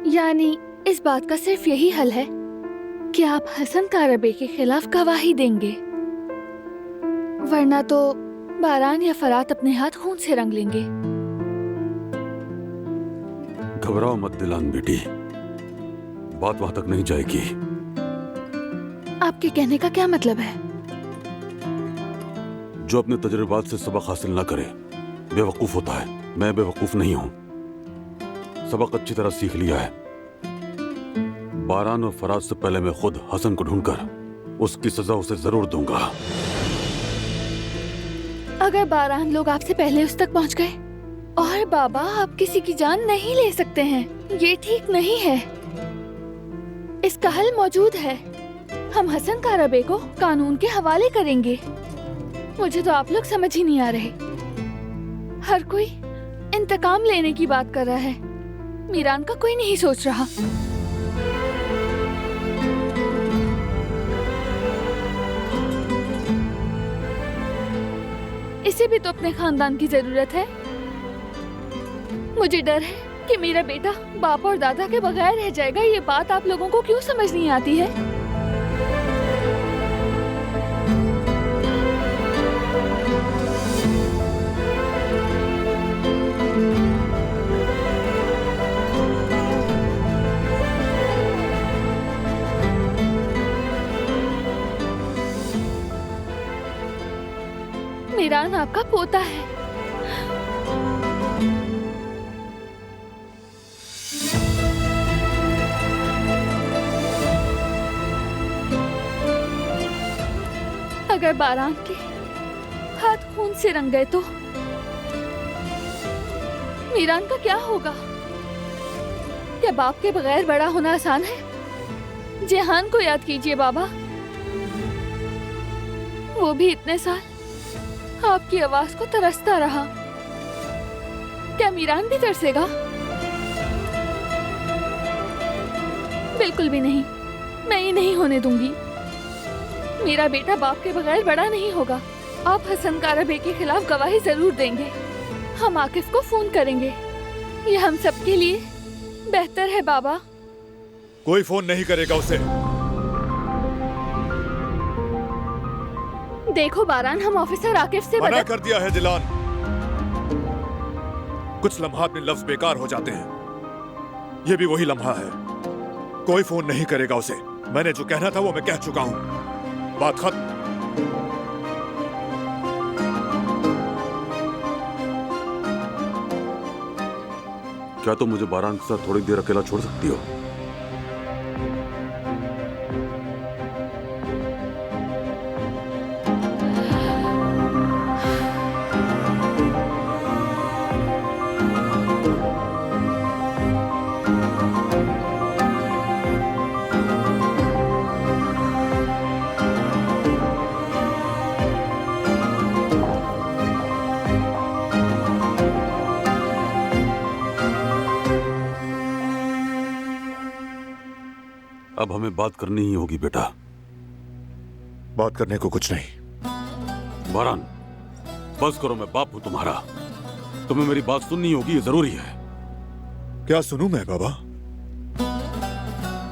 यानी इस बात का सिर्फ यही हल है कि आप हसन कारबे के खिलाफ गवाही देंगे, वरना तो बारान या फरात अपने हाथ खून से रंग लेंगे। घबराओ मत दिलान बेटी, बात वहां तक नहीं जाएगी। आपके कहने का क्या मतलब है? जो अपने तजुर्बात से सबक हासिल ना करे बेवकूफ होता है। मैं बेवकूफ नहीं हूं, सबक अच्छी तरह सीख लिया है। बारान और फराज से पहले मैं खुद हसन को ढूंढकर उसकी सजा उसे जरूर दूंगा। अगर बारान लोग आपसे पहले उस तक पहुंच गए और बाबा आप किसी की जान नहीं ले सकते हैं, ये ठीक नहीं है। इसका हल मौजूद है, हम हसन कारबे को कानून के हवाले करेंगे। मुझे तो आप लोग समझ ही नहीं आ रहे। हर कोई इंतकाम लेने की बात कर रहा है, मीरान का कोई नहीं सोच रहा। इसे भी तो अपने खानदान की जरूरत है। मुझे डर है कि मेरा बेटा बाप और दादा के बगैर रह जाएगा। ये बात आप लोगों को क्यों समझ नहीं आती है? मीरान आपका पोता है। अगर बारान के हाथ खून से रंग गए तो मीरान का क्या होगा? क्या बाप के बगैर बड़ा होना आसान है? जेहान को याद कीजिए बाबा, वो भी इतने साल आपकी आवाज को तरसता रहा। क्या मीरान भी तरसेगा? बिल्कुल भी नहीं, मैं ये नहीं होने दूंगी। मेरा बेटा बाप के बगैर बड़ा नहीं होगा। आप हसन कारबे के खिलाफ गवाही जरूर देंगे। हम आकिफ को फोन करेंगे, ये हम सबके लिए बेहतर है बाबा। कोई फोन नहीं करेगा उसे। देखो बारान, हम ऑफिसर आकिफ से मना कर दिया है दिलान। कुछ लम्हात में लफ्ज बेकार हो जाते हैं, ये भी वही लम्हा है। कोई फोन नहीं करेगा उसे। मैंने जो कहना था वो मैं कह चुका हूं, बात खत्म। क्या तुम मुझे बारान के साथ थोड़ी देर अकेला छोड़ सकती हो? अब हमें बात करनी ही होगी बेटा। बात करने को कुछ नहीं। बारान, बस करो, मैं बाप हूं तुम्हारा। तुम्हें मेरी बात सुननी होगी, ये जरूरी है। क्या सुनूं मैं बाबा?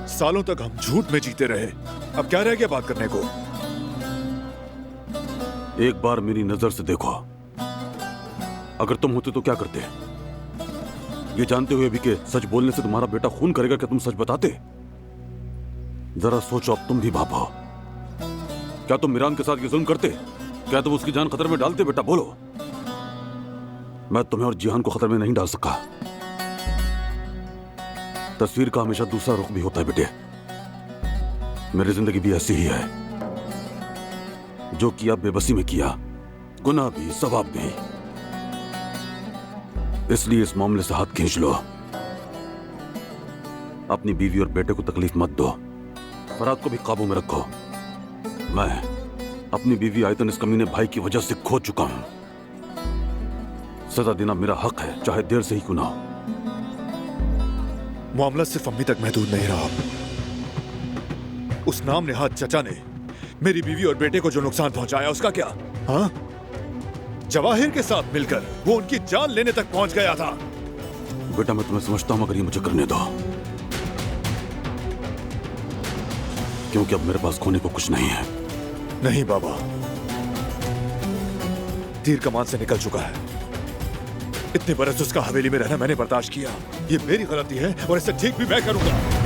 सालों तक हम झूठ में जीते रहे, अब क्या रह गया बात करने को? एक बार मेरी नजर से देखो, अगर तुम होते तो क्या करते? ये जानते हुए भी कि सच बोलने से तुम्हारा बेटा खून करेगा, क्या तुम सच बताते? जरा सोचो, अब तुम भी बाप हो। क्या तुम मीरान के साथ ये जुल्म करते? क्या तुम उसकी जान खतरे में डालते? बेटा बोलो। मैं तुम्हें और जिहान को खतरे में नहीं डाल सका। तस्वीर का हमेशा दूसरा रुख भी होता है बेटे। मेरी जिंदगी भी ऐसी ही है। जो किया बेबसी में किया, गुनाह भी सवाब भी। इसलिए इस मामले से हाथ खींच लो। अपनी बीवी और बेटे को तकलीफ मत दो। फराद को भी काबू में रखो। मैं अपनी बीवी आयतन इस कमीने भाई की वजह से खो चुका हूं। सजा देना मेरा हक है, चाहे देर से ही क्यों ना हो। मामला सिर्फ अम्मी तक महदूद नहीं रहा। उस नाम नेहाद चचा ने मेरी बीवी और बेटे को जो नुकसान पहुंचाया, उसका क्या? हाँ, जवाहिर के साथ मिलकर वो उनकी जान लेने तक पहुंच गया था। बेटा मैं तुम्हें समझता हूं, मगर ये मुझे करने दो, क्योंकि अब मेरे पास खोने को कुछ नहीं है। नहीं बाबा, तीर कमान से निकल चुका है। इतने बरस उसका हवेली में रहना मैंने बर्दाश्त किया। ये मेरी गलती है और इसे ठीक भी मैं करूंगा।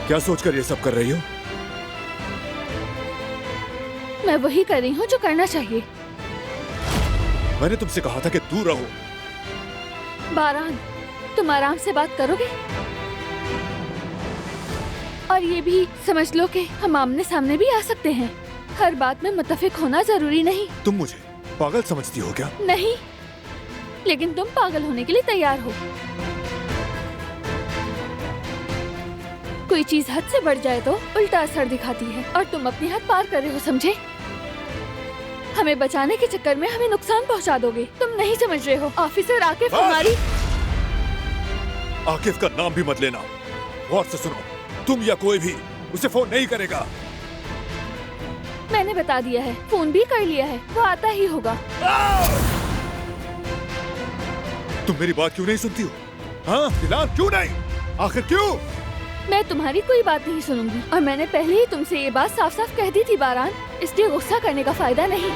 क्या सोचकर ये सब कर रही हो? मैं वही कर रही हूँ जो करना चाहिए। मैंने तुमसे कहा था कि दूर रहो। बारान, तुम आराम से बात करोगे? और ये भी समझ लो कि हम आमने सामने भी आ सकते हैं। हर बात में मुत्तफिक होना जरूरी नहीं। तुम मुझे पागल समझती हो क्या? नहीं, लेकिन तुम पागल होने के लिए तैयार हो। कोई चीज हद से बढ़ जाए तो उल्टा असर दिखाती है, और तुम अपनी हद पार कर रहे हो, समझे? हमें बचाने के चक्कर में हमें नुकसान पहुंचा दोगे। तुम नहीं समझ रहे हो। ऑफिसर आकिफ हमारी। आकिफ का नाम भी मत लेना। गौर से सुनो, तुम या कोई भी उसे फोन नहीं करेगा। मैंने बता दिया है, फोन भी कर लिया है, वो आता ही होगा। तुम मेरी बात क्यों नहीं सुनती हो? हाँ फिलहाल क्यों नहीं? आखिर क्यों? मैं तुम्हारी कोई बात नहीं सुनूंगी, और मैंने पहले ही तुमसे ये बात साफ साफ कह दी थी बारान, इसलिए गुस्सा करने का फायदा नहीं।